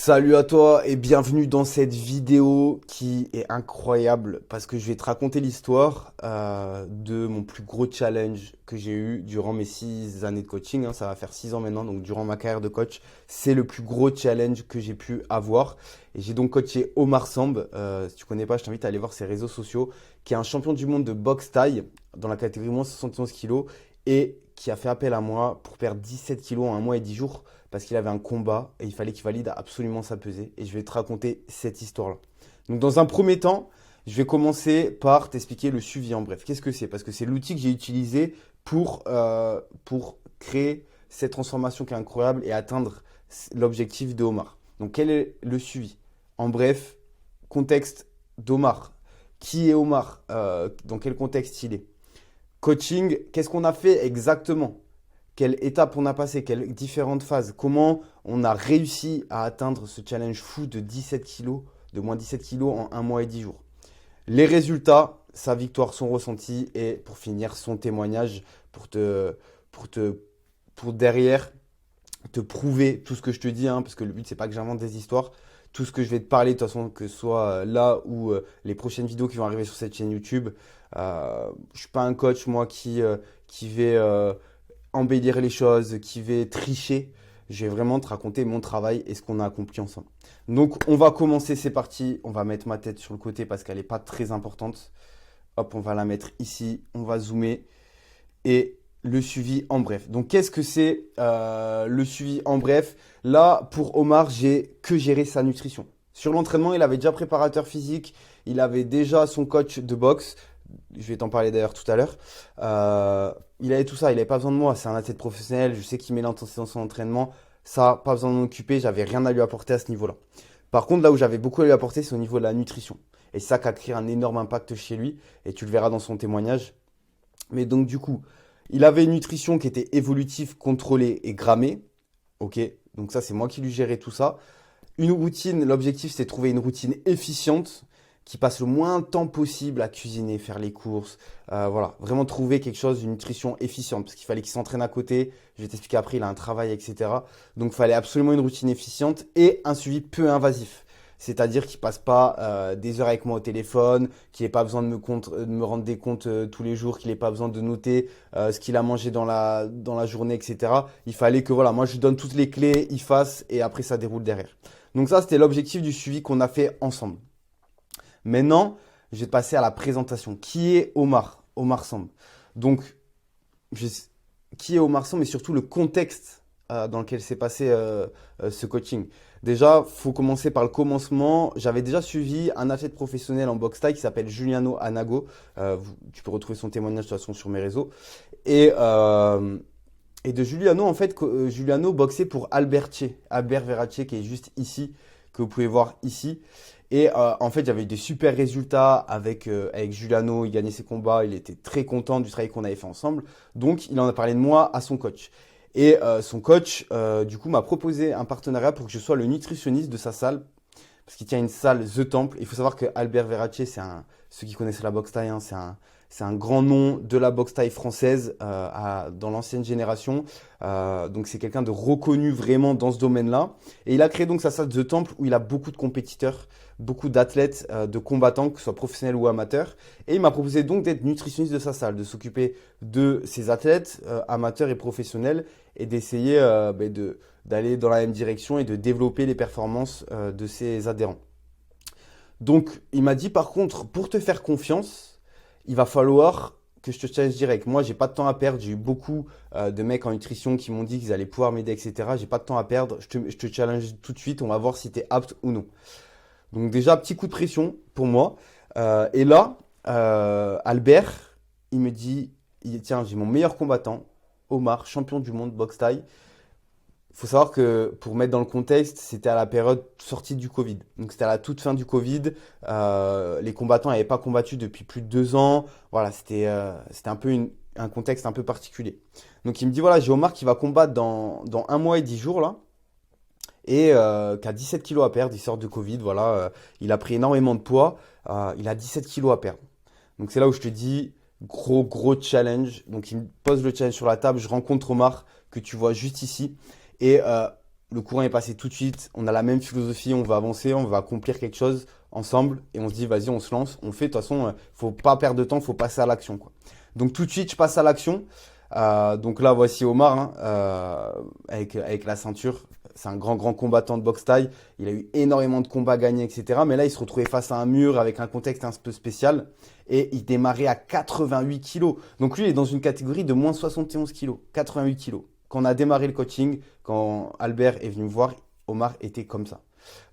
Salut à toi et bienvenue dans cette vidéo qui est incroyable parce que je vais te raconter l'histoire de mon plus gros challenge que j'ai eu durant mes 6 années de coaching, hein. Ça va faire 6 ans maintenant, donc durant ma carrière de coach, c'est le plus gros challenge que j'ai pu avoir. Et j'ai donc coaché Omar Samb. Si tu connais pas, je t'invite à aller voir ses réseaux sociaux, qui est un champion du monde de boxe thaï dans la catégorie moins 71 kilos et qui a fait appel à moi pour perdre 17 kilos en un mois et 10 jours parce qu'il avait un combat et il fallait qu'il valide absolument sa pesée. Et je vais te raconter cette histoire-là. Donc dans un premier temps, je vais commencer par t'expliquer le suivi en bref. Qu'est-ce que c'est? Parce que c'est l'outil que j'ai utilisé pour créer cette transformation qui est incroyable et atteindre l'objectif de Omar. Donc quel est le suivi? En bref, contexte d'Omar. Qui est Omar? Dans quel contexte il est? Coaching, qu'est-ce qu'on a fait exactement? Quelle étape on a passé? Quelles différentes phases? Comment on a réussi à atteindre ce challenge fou de 17 kilos, de moins 17 kilos en un mois et 10 jours? Les résultats, sa victoire, son ressenti et pour finir son témoignage pour te, pour derrière te prouver tout ce que je te dis, hein, parce que le but c'est pas que j'invente des histoires. Tout ce que je vais te parler, de toute façon, que ce soit là ou les prochaines vidéos qui vont arriver sur cette chaîne YouTube, je suis pas un coach moi qui vais embellir les choses, qui vais tricher. Je vais vraiment te raconter mon travail et ce qu'on a accompli ensemble. Donc on va commencer, c'est parti. On va mettre ma tête sur le côté parce qu'elle n'est pas très importante. Hop, on va la mettre ici, on va zoomer et le suivi en bref. Donc qu'est-ce que c'est le suivi en bref? Là, pour Omar, j'ai que géré sa nutrition. Sur l'entraînement, il avait déjà préparateur physique, il avait déjà son coach de boxe. Je vais t'en parler d'ailleurs tout à l'heure. Il avait tout ça, il n'avait pas besoin de moi. C'est un athlète professionnel, je sais qu'il met l'intensité dans son entraînement. Ça, pas besoin de m'en occuper, j'avais rien à lui apporter à ce niveau-là. Par contre, là où j'avais beaucoup à lui apporter, c'est au niveau de la nutrition. Et c'est ça qui a créé un énorme impact chez lui, et tu le verras dans son témoignage. Mais donc du coup, il avait une nutrition qui était évolutive, contrôlée et grammée. Ok, donc ça c'est moi qui lui gérais tout ça. Une routine, l'objectif c'est de trouver une routine efficiente qui passe le moins de temps possible à cuisiner, faire les courses. Voilà, vraiment trouver quelque chose, une nutrition efficiente parce qu'il fallait qu'il s'entraîne à côté. Je vais t'expliquer après, il a un travail, etc. Donc il fallait absolument une routine efficiente et un suivi peu invasif. C'est-à-dire qu'il passe pas des heures avec moi au téléphone, qu'il n'ait pas besoin de me rendre des comptes tous les jours, qu'il n'ait pas besoin de noter ce qu'il a mangé dans la journée, etc. Il fallait que voilà, moi je lui donne toutes les clés, il fasse et après ça déroule derrière. Donc ça, c'était l'objectif du suivi qu'on a fait ensemble. Maintenant, je vais te passer à la présentation. Qui est Omar? Omar Samb. Donc, je- qui est Omar Samb, mais surtout le contexte dans lequel s'est passé ce coaching. Déjà, faut commencer par le commencement. J'avais déjà suivi un athlète professionnel en boxe thaï qui s'appelle Juliano Anago. Tu peux retrouver son témoignage de toute façon sur mes réseaux. Et, euh, et de Juliano, en fait, Juliano boxait pour Albert Veracce, qui est juste ici, que vous pouvez voir ici. Et en fait, j'avais eu des super résultats avec Juliano. Il gagnait ses combats. Il était très content du travail qu'on avait fait ensemble. Donc, il en a parlé de moi à son coach. Et son coach, du coup, m'a proposé un partenariat pour que je sois le nutritionniste de sa salle. Parce qu'il tient une salle The Temple. Il faut savoir que Albert Veracce, ceux qui connaissent la boxe thaï, hein, c'est un grand nom de la boxe thaï française dans l'ancienne génération. Donc c'est quelqu'un de reconnu vraiment dans ce domaine-là. Et il a créé donc sa salle The Temple où il a beaucoup de compétiteurs, beaucoup d'athlètes, de combattants, que ce soit professionnels ou amateurs. Et il m'a proposé donc d'être nutritionniste de sa salle, de s'occuper de ses athlètes, amateurs et professionnels, et d'essayer d'aller dans la même direction et de développer les performances de ses adhérents. Donc il m'a dit par contre, pour te faire confiance, il va falloir que je te challenge direct. Moi, j'ai pas de temps à perdre. J'ai eu beaucoup de mecs en nutrition qui m'ont dit qu'ils allaient pouvoir m'aider, etc. J'ai pas de temps à perdre. Je te challenge tout de suite. On va voir si tu es apte ou non. Donc déjà, petit coup de pression pour moi. Et là, Albert, il me dit, tiens, j'ai mon meilleur combattant, Omar, champion du monde boxe thaï. Il faut savoir que pour mettre dans le contexte, c'était à la période sortie du Covid. Donc c'était à la toute fin du Covid. Les combattants n'avaient pas combattu depuis plus de 2 ans. Voilà, c'était un peu un contexte un peu particulier. Donc il me dit voilà, j'ai Omar qui va combattre dans un mois et 10 jours là. Et qui a 17 kilos à perdre. Il sort de Covid. Voilà, il a pris énormément de poids. Il a 17 kilos à perdre. Donc c'est là où je te dis gros challenge. Donc il me pose le challenge sur la table. Je rencontre Omar que tu vois juste ici. Et le courant est passé tout de suite, on a la même philosophie, on va avancer, on va accomplir quelque chose ensemble et on se dit vas-y, on se lance, on fait. De toute façon, faut pas perdre de temps, faut passer à l'action, quoi. Donc tout de suite, je passe à l'action. Donc là, voici Omar, hein, avec la ceinture. C'est un grand combattant de boxe thaï. Il a eu énormément de combats gagnés, etc. Mais là, il se retrouvait face à un mur avec un contexte un peu spécial. Et il démarrait à 88 kilos. Donc lui, il est dans une catégorie de moins 71 kilos. 88 kilos. Quand on a démarré le coaching, quand Albert est venu me voir, Omar était comme ça.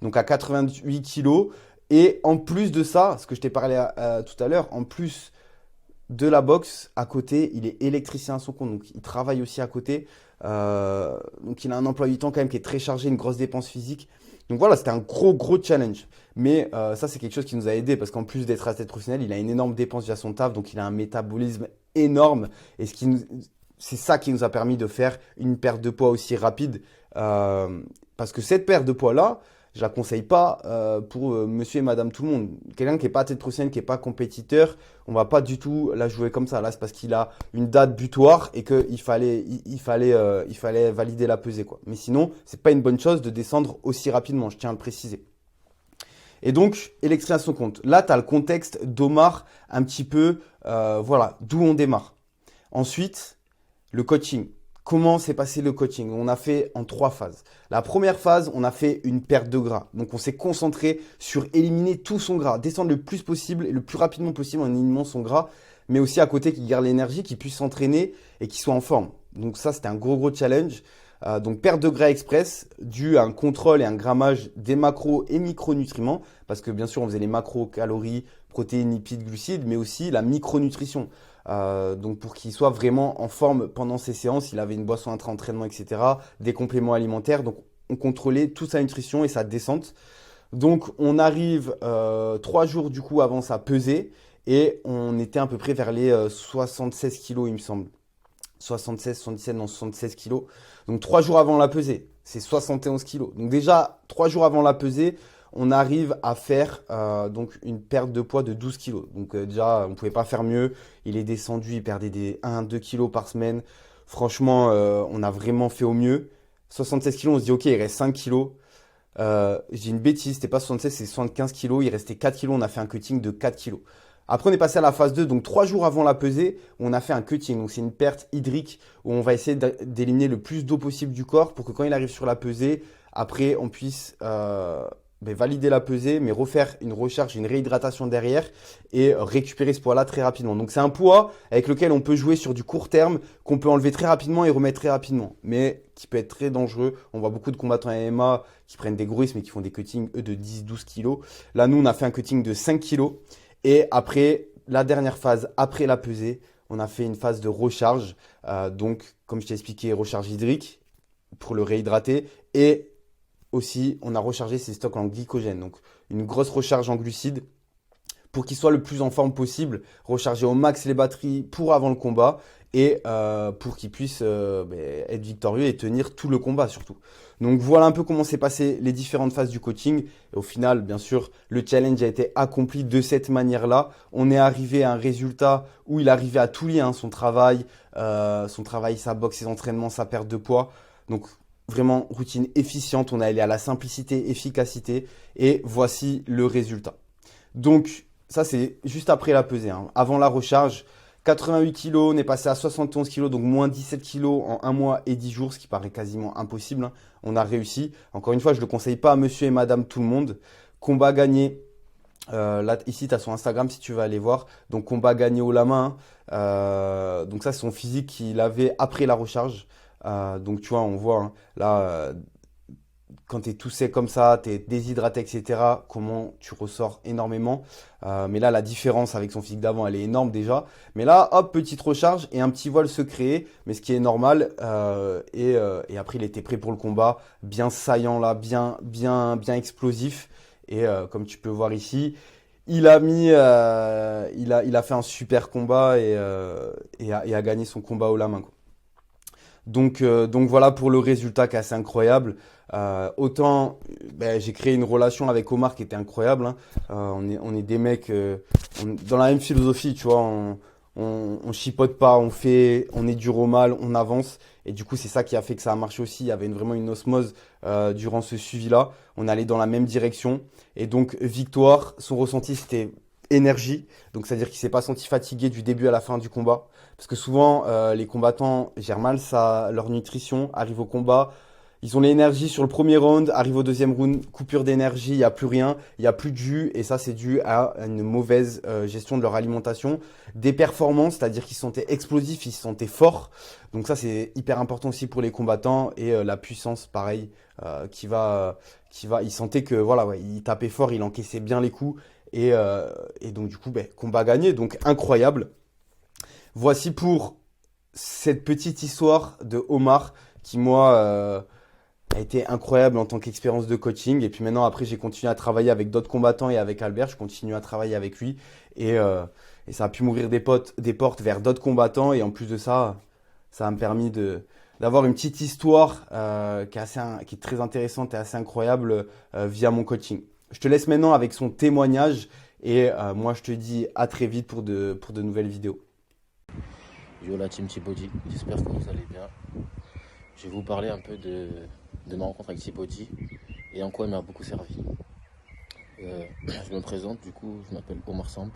Donc à 88 kilos. Et en plus de ça, ce que je t'ai parlé tout à l'heure, en plus de la boxe, à côté, il est électricien à son compte. Donc il travaille aussi à côté. Donc il a un emploi du temps quand même qui est très chargé, une grosse dépense physique. Donc voilà, c'était un gros challenge. Mais ça, c'est quelque chose qui nous a aidé parce qu'en plus d'être athlète professionnel, il a une énorme dépense via son taf. Donc il a un métabolisme énorme. Et c'est ça qui nous a permis de faire une perte de poids aussi rapide. Parce que cette perte de poids-là, je la conseille pas pour monsieur et madame tout le monde. Quelqu'un qui n'est pas athlète professionnel, qui n'est pas compétiteur, on va pas du tout la jouer comme ça. Là, c'est parce qu'il a une date butoir et qu'il fallait, il fallait valider la pesée, quoi. Mais sinon, c'est pas une bonne chose de descendre aussi rapidement, je tiens à le préciser. Et donc, électricien à son compte. Là, tu as le contexte d'Omar, un petit peu, voilà, d'où on démarre. Ensuite, le coaching. Comment s'est passé le coaching? On a fait en 3 phases. La première phase, on a fait une perte de gras. Donc, on s'est concentré sur éliminer tout son gras, descendre le plus possible et le plus rapidement possible en éliminant son gras, mais aussi à côté qu'il garde l'énergie, qu'il puisse s'entraîner et qu'il soit en forme. Donc ça, c'était un gros challenge. Donc, perte de gras express dû à un contrôle et un grammage des macros et micronutriments, parce que bien sûr, on faisait les macros, calories, protéines, lipides, glucides, mais aussi la micronutrition. Donc pour qu'il soit vraiment en forme pendant ses séances, il avait une boisson intra-entraînement, etc., des compléments alimentaires. Donc on contrôlait toute sa nutrition et sa descente. Donc on arrive 3 jours du coup avant sa pesée et on était à peu près vers les 76 kilos, il me semble. 76, 77, non 76 kilos. Donc 3 jours avant la pesée, c'est 71 kilos. Donc déjà 3 jours avant la pesée, on arrive à faire donc une perte de poids de 12 kilos. Donc déjà, on ne pouvait pas faire mieux. Il est descendu, il perdait des 1-2 kilos par semaine. Franchement, on a vraiment fait au mieux. 76 kilos, on se dit, ok, il reste 5 kilos. J'ai une bêtise, c'était pas 76, c'est 75 kilos. Il restait 4 kilos, on a fait un cutting de 4 kilos. Après, on est passé à la phase 2, donc 3 jours avant la pesée, on a fait un cutting. Donc c'est une perte hydrique où on va essayer d'éliminer le plus d'eau possible du corps pour que quand il arrive sur la pesée, après, on puisse valider la pesée, mais refaire une recharge, une réhydratation derrière et récupérer ce poids-là très rapidement. Donc c'est un poids avec lequel on peut jouer sur du court terme, qu'on peut enlever très rapidement et remettre très rapidement, mais qui peut être très dangereux. On voit beaucoup de combattants MMA qui prennent des gros risques mais qui font des cuttings, eux, de 10-12 kilos. Là, nous, on a fait un cutting de 5 kilos. Et après, la dernière phase, après la pesée, on a fait une phase de recharge. Donc, comme je t'ai expliqué, recharge hydrique pour le réhydrater et aussi, on a rechargé ses stocks en glycogène. Donc, une grosse recharge en glucides pour qu'il soit le plus en forme possible, recharger au max les batteries pour avant le combat et pour qu'il puisse être victorieux et tenir tout le combat surtout. Donc, voilà un peu comment s'est passé les différentes phases du coaching. Et au final, bien sûr, le challenge a été accompli de cette manière-là. On est arrivé à un résultat où il arrivait à tout lier, hein, son travail, sa boxe, ses entraînements, sa perte de poids. Donc, vraiment, routine efficiente, on est allé à la simplicité, efficacité et voici le résultat. Donc, ça c'est juste après la pesée, hein. Avant la recharge, 88 kg, on est passé à 71 kg, donc moins 17 kg en 1 mois et 10 jours, ce qui paraît quasiment impossible, hein. On a réussi. Encore une fois, je ne le conseille pas à monsieur et madame tout le monde. Combat gagné. Là, ici, tu as son Instagram si tu veux aller voir. Donc, combat gagné haut la main. Donc, ça, c'est son physique qu'il avait après la recharge. Donc tu vois, on voit hein, là, quand tu es tout sec comme ça, tu es déshydraté, etc., comment tu ressors énormément. Mais là, la différence avec son physique d'avant, elle est énorme déjà. Mais là, hop, petite recharge et un petit voile se créer, mais ce qui est normal. Et après, il était prêt pour le combat, bien saillant là, bien explosif. Et comme tu peux voir ici, il a fait un super combat et a gagné son combat haut la main, quoi. Donc voilà pour le résultat qui est assez incroyable. Autant j'ai créé une relation avec Omar qui était incroyable, hein. On est des mecs dans la même philosophie, tu vois. on chipote pas, on est dur au mal, on avance. Et du coup, c'est ça qui a fait que ça a marché aussi. Il y avait vraiment une osmose durant ce suivi-là. On allait dans la même direction. Et donc, Victoire, son ressenti, c'était énergie. Donc, c'est-à-dire qu'il s'est pas senti fatigué du début à la fin du combat. Parce que souvent, les combattants gèrent mal leur nutrition, arrivent au combat. Ils ont l'énergie sur le premier round, arrivent au deuxième round, coupure d'énergie, il n'y a plus rien, il n'y a plus de jus, et ça c'est dû à une mauvaise gestion de leur alimentation. Des performances, c'est-à-dire qu'ils se sentaient explosifs, ils se sentaient forts. Donc ça c'est hyper important aussi pour les combattants, et la puissance, pareil, ils sentaient que voilà, ouais, ils tapaient fort, ils encaissaient bien les coups, et donc du coup, ben, combat gagné, donc incroyable. Voici pour cette petite histoire de Omar qui moi a été incroyable en tant qu'expérience de coaching. Et puis maintenant, après, j'ai continué à travailler avec d'autres combattants et avec Albert. Je continue à travailler avec lui. Et ça a pu m'ouvrir des portes vers d'autres combattants. Et en plus de ça, ça m'a permis d'avoir une petite histoire qui est très intéressante et assez incroyable via mon coaching. Je te laisse maintenant avec son témoignage. Et moi, je te dis à très vite pour de nouvelles vidéos. Yo la team Thibaudy, j'espère que vous allez bien. Je vais vous parler un peu de ma rencontre avec Thibaudy et en quoi il m'a beaucoup servi. Je me présente, du coup, je m'appelle Omar Samb,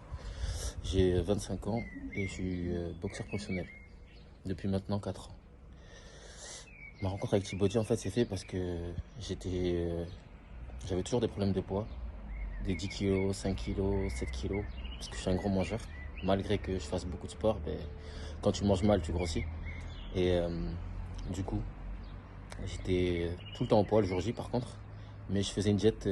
j'ai 25 ans et je suis boxeur professionnel depuis maintenant 4 ans. Ma rencontre avec Thibaudy en fait c'est fait parce que j'avais toujours des problèmes de poids, des 10 kilos, 5 kilos, 7 kilos, parce que je suis un gros mangeur. Malgré que je fasse beaucoup de sport, ben, quand tu manges mal, tu grossis. Et du coup, j'étais tout le temps au poids le jour J par contre, mais je faisais une diète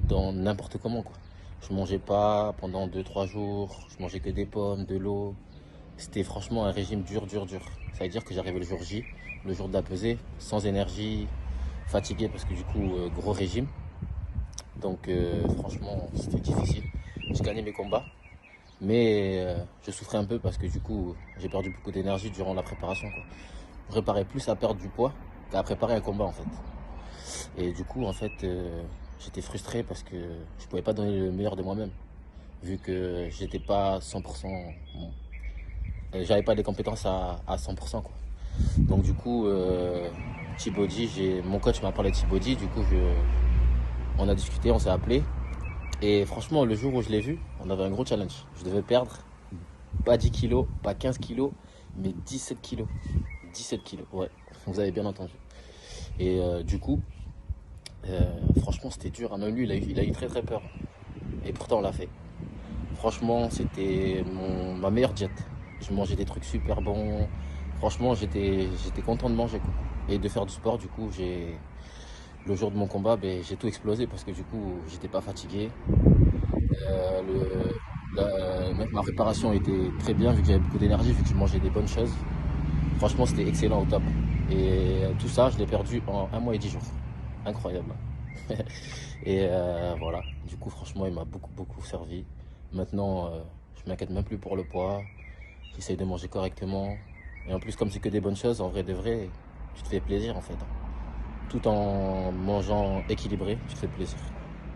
dans n'importe comment quoi. Je mangeais pas pendant 2 3 jours, je mangeais que des pommes, de l'eau. C'était franchement un régime dur, dur, dur. Ça veut dire que j'arrivais le jour J, le jour de la pesée, sans énergie, fatigué parce que du coup, gros régime. Donc franchement, c'était difficile. Je gagnais mes combats, mais je souffrais un peu parce que du coup, j'ai perdu beaucoup d'énergie durant la préparation quoi. Je préparais plus à perdre du poids qu'à préparer un combat en fait. Et du coup, en fait, j'étais frustré parce que je pouvais pas donner le meilleur de moi-même, vu que j'étais pas 100%, bon, j'avais pas les compétences à 100% quoi. Donc du coup, Thibaudy, mon coach m'a parlé de Thibaudy, du coup, on a discuté, on s'est appelé. Et franchement, le jour où je l'ai vu, on avait un gros challenge. Je devais perdre pas 10 kilos, pas 15 kilos, mais 17 kilos. 17 kilos, ouais, vous avez bien entendu. Et du coup, franchement, c'était dur. Même lui, il a eu très très peur. Et pourtant, on l'a fait. Franchement, c'était ma meilleure diète. Je mangeais des trucs super bons. Franchement, j'étais content de manger quoi. Et de faire du sport. Du coup, le jour de mon combat, ben, j'ai tout explosé parce que du coup, j'étais pas fatigué. Euh, le, même ma réparation était très bien vu que j'avais beaucoup d'énergie, vu que je mangeais des bonnes choses. Franchement, c'était excellent au top. Et tout ça, je l'ai perdu en 1 mois et 10 jours. Incroyable. Et voilà, du coup, franchement, il m'a beaucoup, beaucoup servi. Maintenant, je m'inquiète même plus pour le poids. J'essaye de manger correctement. Et en plus, comme c'est que des bonnes choses, en vrai de vrai, tu te fais plaisir en fait. Tout en mangeant équilibré, tu te fais plaisir.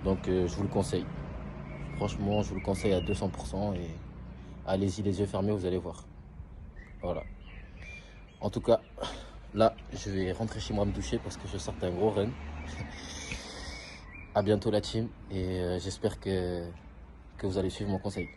Donc, je vous le conseille. Franchement, je vous le conseille à 200% et allez-y les yeux fermés, vous allez voir. Voilà. En tout cas, là, je vais rentrer chez moi me doucher parce que je sors d'un gros run. À bientôt la team et j'espère que vous allez suivre mon conseil.